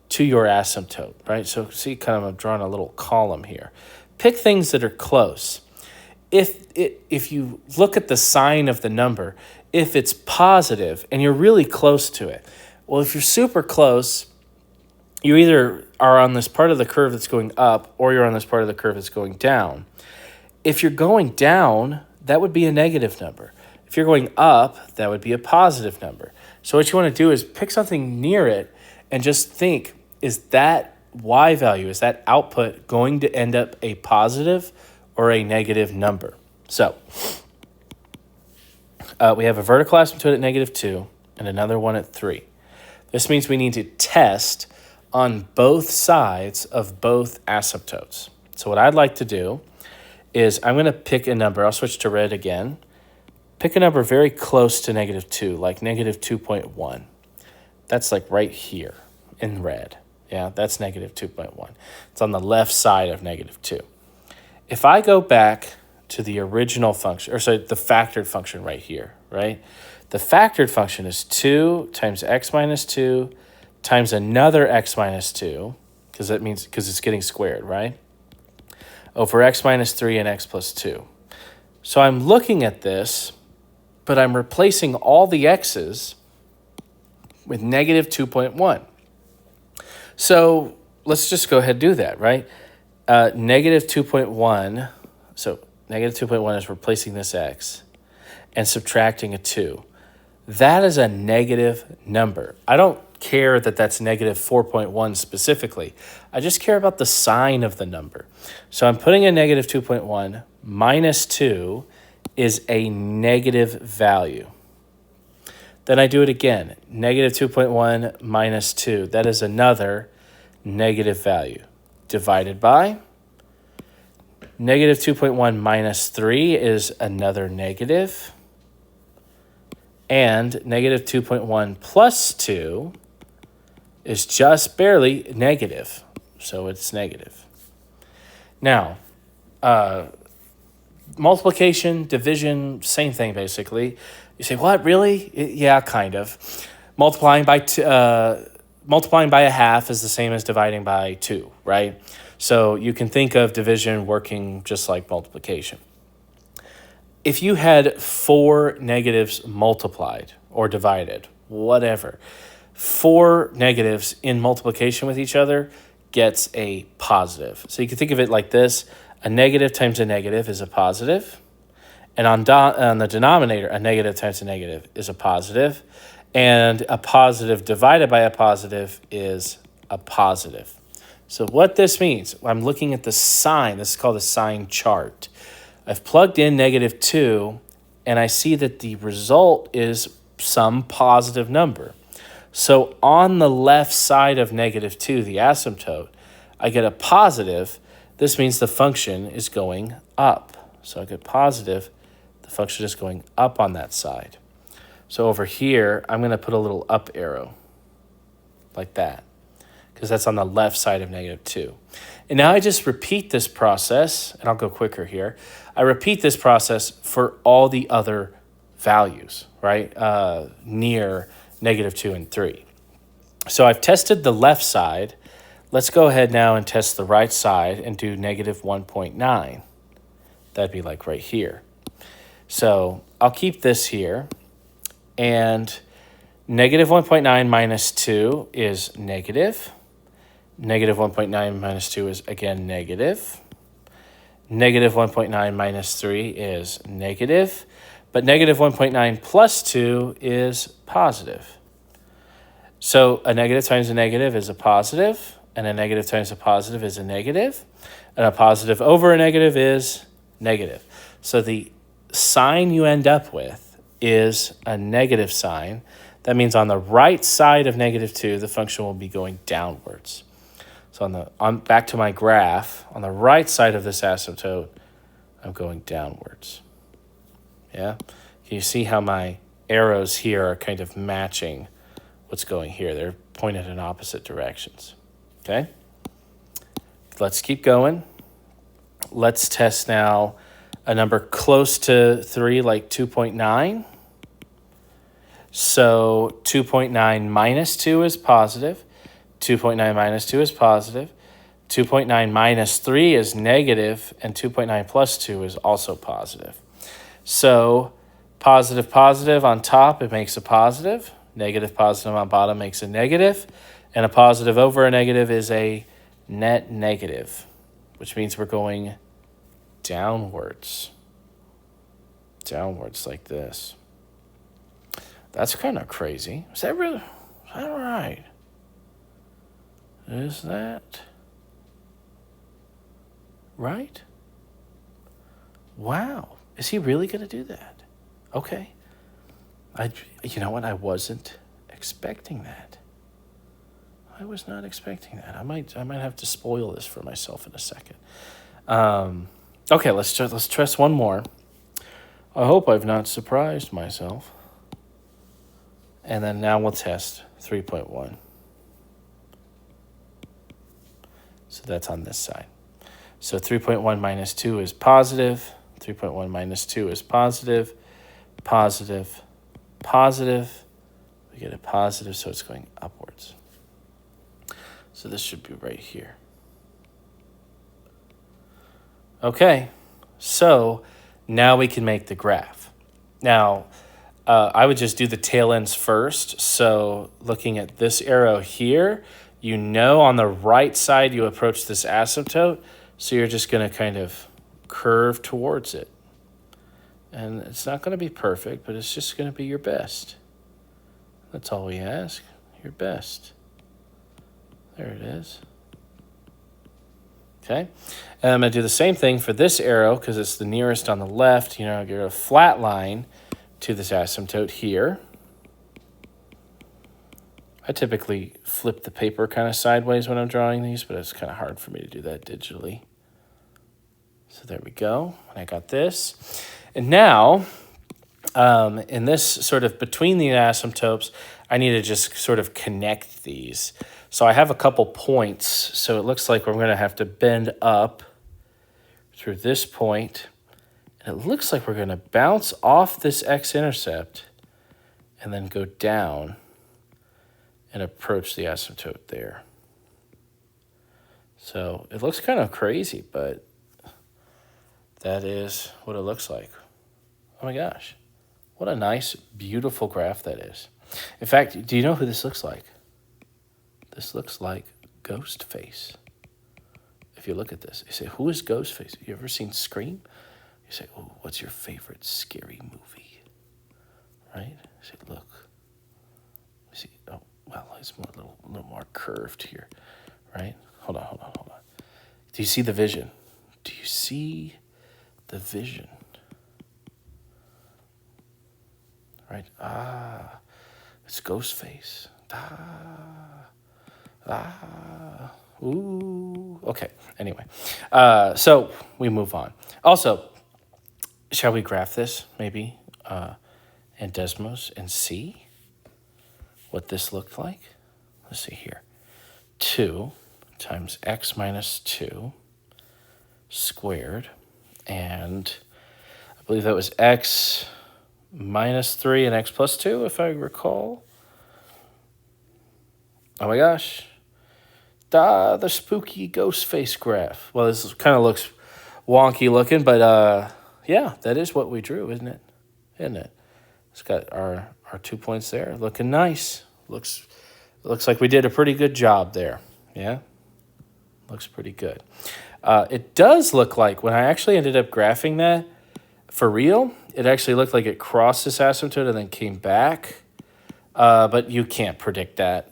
to your asymptote, right? So see, kind of I'm drawing a little column here. Pick things that are close. If you look at the sign of the number, if it's positive and you're really close to it, well, if you're super close, you either are on this part of the curve that's going up or you're on this part of the curve that's going down. If you're going down, that would be a negative number. If you're going up, that would be a positive number. So what you want to do is pick something near it and just think, is that y value, is that output going to end up a positive or a negative number? So we have a vertical asymptote at -2 and another one at 3. This means we need to test on both sides of both asymptotes. So what I'd like to do is I'm going to pick a number. I'll switch to red again. Pick a number very close to -2, like -2.1. That's like right here in red. Yeah, that's -2.1. It's on the left side of -2. If I go back to the original function, or sorry, the factored function right here, right? The factored function is 2 times x minus 2 times another x minus 2, because it's getting squared, right? Over x minus 3 and x plus 2. So I'm looking at this, but I'm replacing all the x's with -2.1. So let's just go ahead and do that, right? -2.1, so -2.1 is replacing this x and subtracting a 2. That is a negative number. I don't care that that's -4.1 specifically. I just care about the sign of the number. So I'm putting a -2.1 minus 2 is a negative value. Then I do it again. -2.1 minus 2. That is another negative value. Divided by -2.1 minus 3 is another negative. And -2.1 plus 2 is just barely negative. So it's negative. Now, multiplication, division, same thing basically. You say, what, really? Yeah, kind of. Multiplying by a half is the same as dividing by 2, right? So you can think of division working just like multiplication. If you had 4 negatives multiplied or divided, whatever, 4 negatives in multiplication with each other gets a positive. So you can think of it like this. A negative times a negative is a positive. And on the denominator, a negative times a negative is a positive. And a positive divided by a positive is a positive. So what this means, I'm looking at the sign. This is called a sign chart. I've plugged in -2, and I see that the result is some positive number. So on the left side of -2, the asymptote, I get a positive. This means the function is going up. So I get positive. The function is going up on that side. So over here, I'm going to put a little up arrow like that, because that's on the left side of -2. And now I just repeat this process, and I'll go quicker here. I repeat this process for all the other values, right, near -2 and 3. So I've tested the left side. Let's go ahead now and test the right side and do negative 1.9. That'd be like right here. So I'll keep this here. And negative 1.9 minus 2 is negative. Negative 1.9 minus 2 is, again, negative. Negative 1.9 minus 3 is negative. But negative 1.9 plus 2 is positive. So a negative times a negative is a positive, and a negative times a positive is a negative, and a positive over a negative is negative. So the sign you end up with is a negative sign. That means on the right side of negative 2, the function will be going downwards. So back to my graph, on the right side of this asymptote, I'm going downwards. Yeah? Can you see how my arrows here are kind of matching what's going here? They're pointed in opposite directions. Okay? Let's keep going. Let's test now a number close to 3, like 2.9. So 2.9 minus 2 is positive. 2.9 minus 2 is positive. 2.9 minus 3 is negative, and 2.9 plus 2 is also positive. So positive, positive on top, it makes a positive. Negative, positive on bottom makes a negative. And a positive over a negative is a net negative, which means we're going downwards. Downwards like this. That's kind of crazy. Is that right? Is that right? Wow. Is he really going to do that? Okay. You know what? I wasn't expecting that. I was not expecting that. I might have to spoil this for myself in a second. Okay, let's test one more. I hope I've not surprised myself. And then now we'll test 3.1. So that's on this side. So 3.1 minus 2 is positive. 3.1 minus 2 is positive. Positive. Positive. We get a positive, so it's going upwards. So this should be right here. Okay, so now we can make the graph. Now, I would just do the tail ends first. So looking at this arrow here, you know on the right side you approach this asymptote, so you're just going to kind of curve towards it. And it's not going to be perfect, but it's just going to be your best. That's all we ask, your best. There it is. Okay, and I'm going to do the same thing for this arrow because it's the nearest on the left. You know, get a flat line to this asymptote here. I typically flip the paper kind of sideways when I'm drawing these, but it's kind of hard for me to do that digitally. So there we go. I got this. And now, in this sort of between the asymptotes, I need to just sort of connect these. So I have a couple points. So it looks like we're going to have to bend up through this point. And it looks like we're going to bounce off this x-intercept and then go down and approach the asymptote there. So it looks kind of crazy, but that is what it looks like. Oh my gosh, what a nice, beautiful graph that is. In fact, do you know who this looks like? This looks like Ghostface. If you look at this, you say, who is Ghostface? You ever seen Scream? You say, oh, what's your favorite scary movie? Right? You say, look. You see, oh, well, it's a little more curved here, right? Hold on. Do you see the vision? Do you see the vision? Right? It's Ghostface. Ooh. Okay, anyway. So we move on. Also, shall we graph this, maybe, in Desmos and see what this looked like? Let's see here. 2 times x minus 2 squared. And I believe that was x minus 3 and x plus 2, if I recall. Oh my gosh. The spooky ghost face graph. Well, this kind of looks wonky looking, but yeah, that is what we drew, isn't it? Isn't it? It's got our 2 points there. Looking nice. Looks like we did a pretty good job there. Yeah? Looks pretty good. It does look like when I actually ended up graphing that for real, it actually looked like it crossed this asymptote and then came back. But you can't predict that.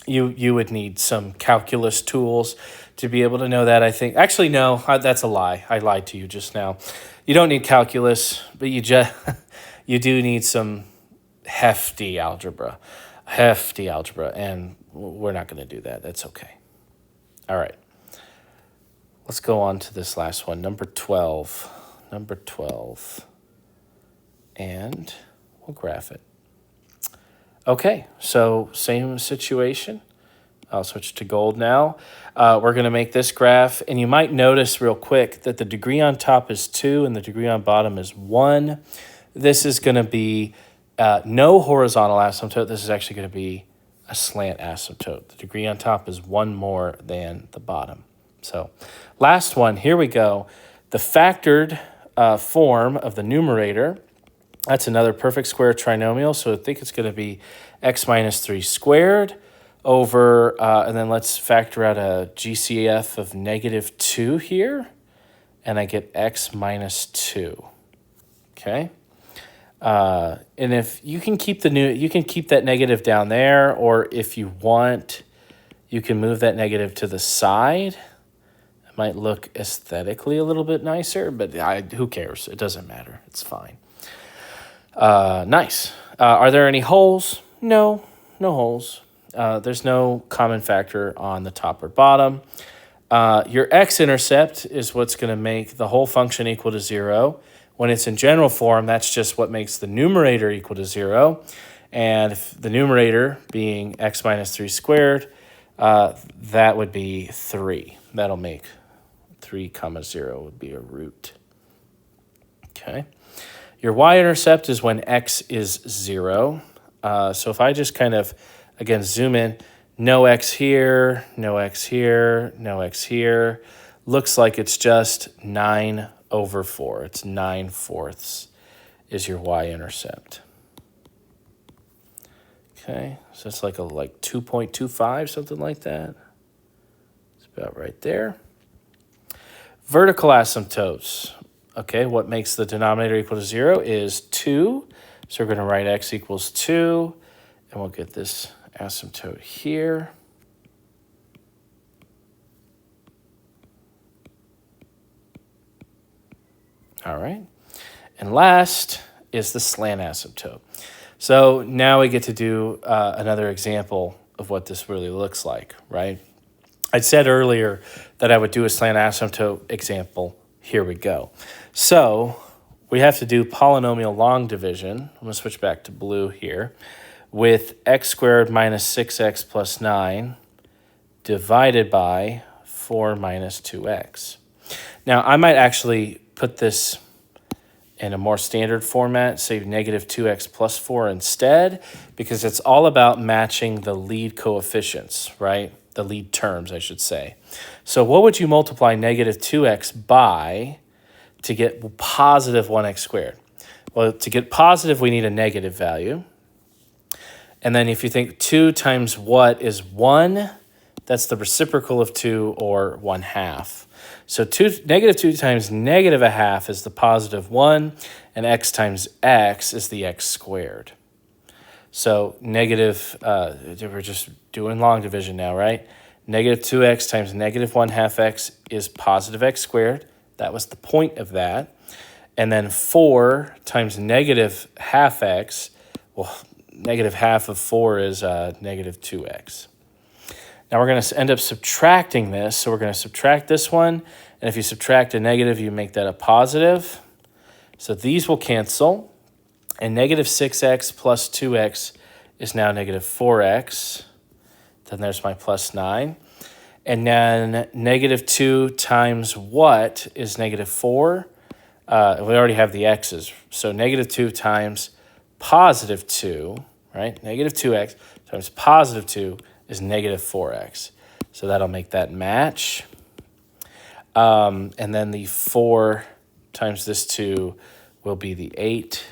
You would need some calculus tools to be able to know that, I think. Actually, no, that's a lie. I lied to you just now. You don't need calculus, but you do need some hefty algebra, and we're not going to do that. That's okay. All right. Let's go on to this last one, number 12. Number 12. And we'll graph it. Okay, so same situation. I'll switch to gold now. We're going to make this graph, and you might notice real quick that the degree on top is 2 and the degree on bottom is 1. This is going to be no horizontal asymptote. This is actually going to be a slant asymptote. The degree on top is 1 more than the bottom. So last one, here we go. The factored form of the numerator, that's another perfect square trinomial, so I think it's going to be x minus 3 squared over, and then let's factor out a GCF of negative 2 here, and I get x minus 2, okay? And if you can keep you can keep that negative down there, or if you want, you can move that negative to the side. It might look aesthetically a little bit nicer, but who cares? It doesn't matter. It's fine. Nice. Are there any holes? No holes. There's no common factor on the top or bottom. Your x-intercept is what's going to make the whole function equal to 0. When it's in general form, that's just what makes the numerator equal to 0. And if the numerator being x minus 3 squared, that would be 3. That'll make 3 comma 0 would be a root. Okay. Your y-intercept is when x is 0. So if I just kind of, again, zoom in, no x here, no x here, no x here. Looks like it's just 9 over 4. It's 9/4 is your y-intercept. Okay, so it's like 2.25, something like that. It's about right there. Vertical asymptotes. Okay, what makes the denominator equal to 0 is 2. So we're going to write x equals 2, and we'll get this asymptote here. All right. And last is the slant asymptote. So now we get to do another example of what this really looks like, right? I said earlier that I would do a slant asymptote example. Here we go. So we have to do polynomial long division. I'm going to switch back to blue here. With x squared minus 6x plus 9 divided by 4 minus 2x. Now, I might actually put this in a more standard format, say negative 2x plus 4 instead, because it's all about matching the lead coefficients, right? The lead terms, I should say. So what would you multiply negative 2x by to get positive 1x squared? Well, to get positive, we need a negative value. And then if you think 2 times what is 1, that's the reciprocal of 2, or 1/2. So negative 2 times negative 1/2 is the positive 1, and x times x is the x squared. So negative, we're just doing long division now, right? Negative 2x times negative 1/2x is positive x squared. That was the point of that. And then 4 times negative 1/2x, well, negative half of 4 is negative 2x. Now we're going to end up subtracting this. So we're going to subtract this one. And if you subtract a negative, you make that a positive. So these will cancel. And negative 6x plus 2x is now negative 4x. Then there's my plus 9. And then negative 2 times what is negative 4? We already have the x's. So negative 2 times positive 2, right? Negative 2x times positive 2 is negative 4x. So that'll make that match. And then the 4 times this 2 will be the 8.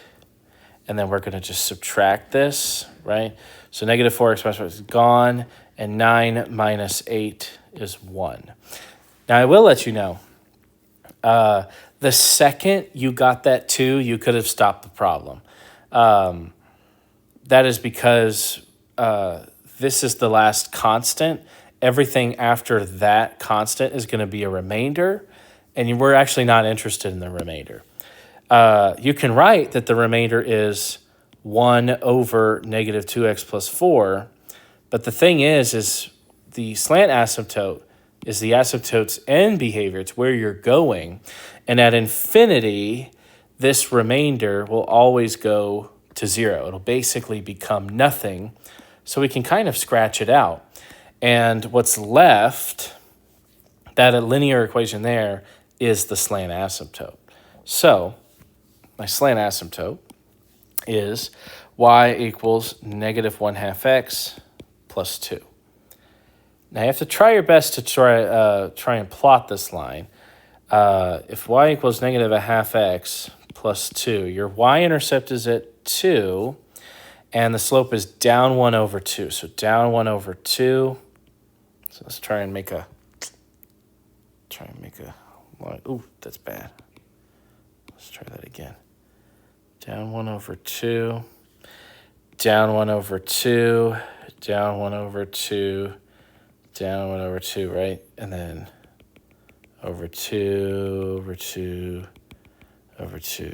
And then we're going to just subtract this, right? So negative 4x minus 5 is gone, and 9 minus 8 is 1. Now, I will let you know, the second you got that 2, you could have stopped the problem. That is because this is the last constant. Everything after that constant is going to be a remainder, and we're actually not interested in the remainder. You can write that the remainder is 1 over negative 2x plus 4, but the thing is the slant asymptote is the asymptote's end behavior. It's where you're going, and at infinity, this remainder will always go to 0. It'll basically become nothing, so we can kind of scratch it out. And what's left, that linear equation there, is the slant asymptote. So my slant asymptote is y equals negative 1/2 x plus 2. Now you have to try your best to try and plot this line. If y equals negative 1/2 x plus 2, your y-intercept is at 2, and the slope is down 1 over 2. So down 1 over 2. So let's try and make a line. Ooh, that's bad. Let's try that again. Down 1 over 2, down 1 over 2, down 1 over 2, down 1 over 2, right? And then over 2, over 2, over 2,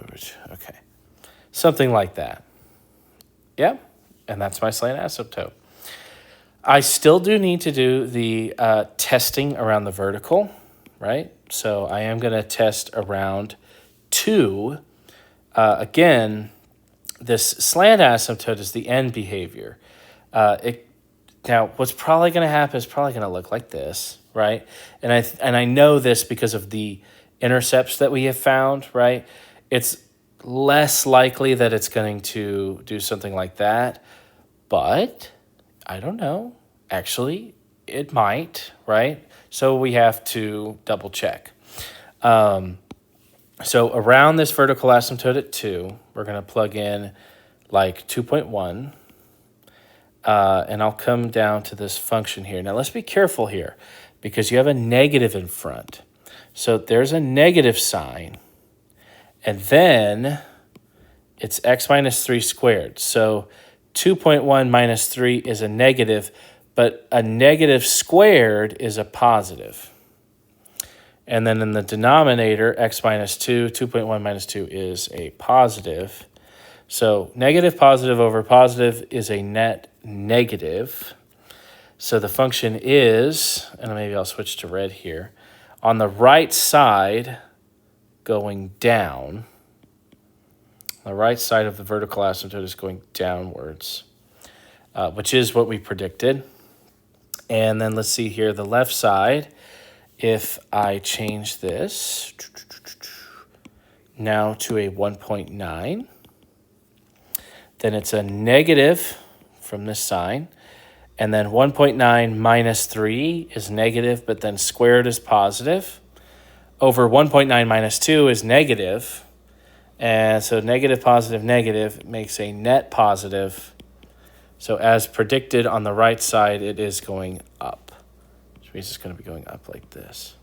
over 2. Okay. Something like that. Yeah, and that's my slant asymptote. I still do need to do the testing around the vertical, right? So I am going to test around 2. Again, this slant asymptote is the end behavior. Now, what's probably going to happen is probably going to look like this, right? And I know this because of the intercepts that we have found, right? It's less likely that it's going to do something like that, but I don't know. Actually, it might, right? So we have to double check. So around this vertical asymptote at 2, we're going to plug in like 2.1. And I'll come down to this function here. Now, let's be careful here because you have a negative in front. So there's a negative sign. And then it's x minus 3 squared. So 2.1 minus 3 is a negative, but a negative squared is a positive. And then in the denominator, x minus 2, 2.1 minus 2 is a positive. So negative positive over positive is a net negative. So the function is, and maybe I'll switch to red here, on the right side going down. The right side of the vertical asymptote is going downwards, which is what we predicted. And then let's see here, the left side, if I change this now to a 1.9, then it's a negative from this sign. And then 1.9 minus 3 is negative, but then squared is positive. Over 1.9 minus 2 is negative. And so negative, positive, negative makes a net positive. So as predicted on the right side, it is going up, which means it's going to be going up like this.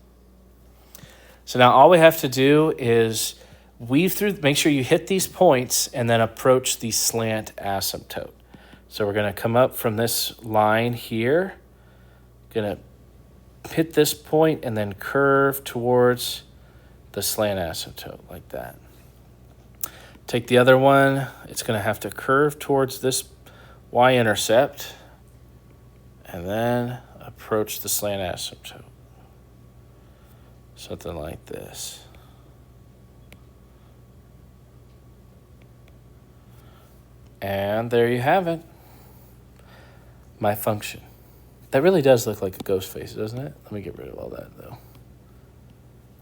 So now all we have to do is weave through, make sure you hit these points and then approach the slant asymptote. So we're going to come up from this line here, going to hit this point and then curve towards the slant asymptote like that. Take the other one, it's going to have to curve towards this y-intercept and then approach the slant asymptote. Something like this. And there you have it. My function. That really does look like a ghost face, doesn't it? Let me get rid of all that, though.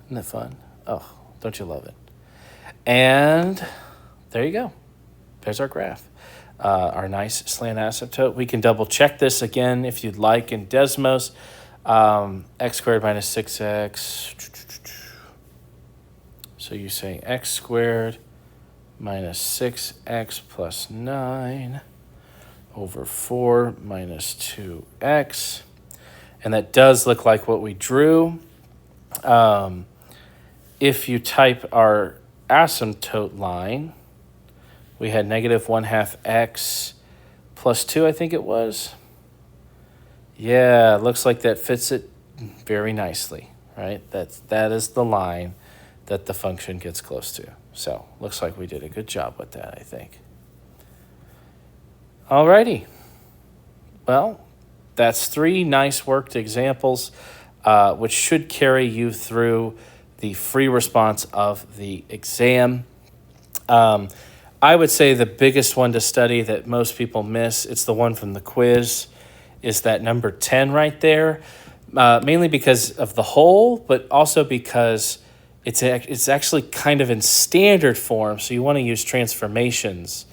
Isn't that fun? Oh, don't you love it? And there you go. There's our graph. our nice slant asymptote. We can double check this again if you'd like in Desmos. X squared minus 6x. So you say x squared minus 6x plus 9 over 4 minus 2x. And that does look like what we drew. If you type our asymptote line, we had negative 1/2 x plus 2, I think it was. Yeah, looks like that fits it very nicely, right? That is the line that the function gets close to. So looks like we did a good job with that, I think. Alrighty. Well, that's 3 nice worked examples, which should carry you through the free response of the exam. I would say the biggest one to study that most people miss, it's the one from the quiz, is that number 10 right there, mainly because of the whole, but also because it's actually kind of in standard form, so you want to use transformations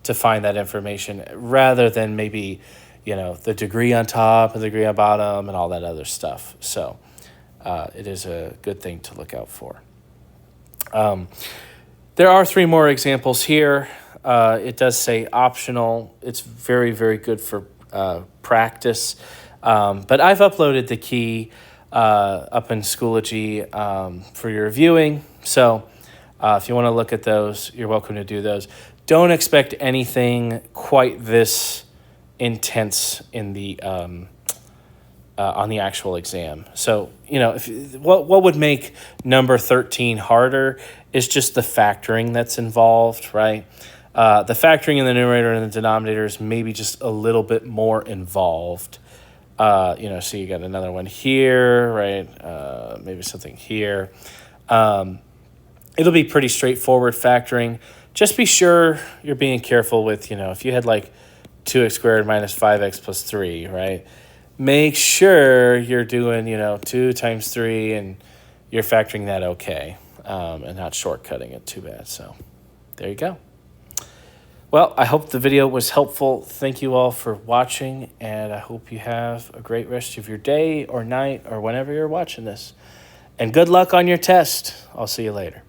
to find that information rather than maybe, the degree on top and the degree on bottom and all that other stuff. So it is a good thing to look out for. There are 3 more examples here. It does say optional. It's very, very good for practice. But I've uploaded the key up in Schoology for your viewing. So if you want to look at those, you're welcome to do those. Don't expect anything quite this intense in the on the actual exam. So, what would make number 13 harder is just the factoring that's involved, right? The factoring in the numerator and the denominator is maybe just a little bit more involved. So you got another one here, right? Maybe something here. It'll be pretty straightforward factoring. Just be sure you're being careful with, if you had like 2x squared minus 5x plus 3, right? Make sure you're doing, 2 times 3 and you're factoring that okay, and not shortcutting it too bad. So there you go. Well, I hope the video was helpful. Thank you all for watching, and I hope you have a great rest of your day or night or whenever you're watching this. And good luck on your test. I'll see you later.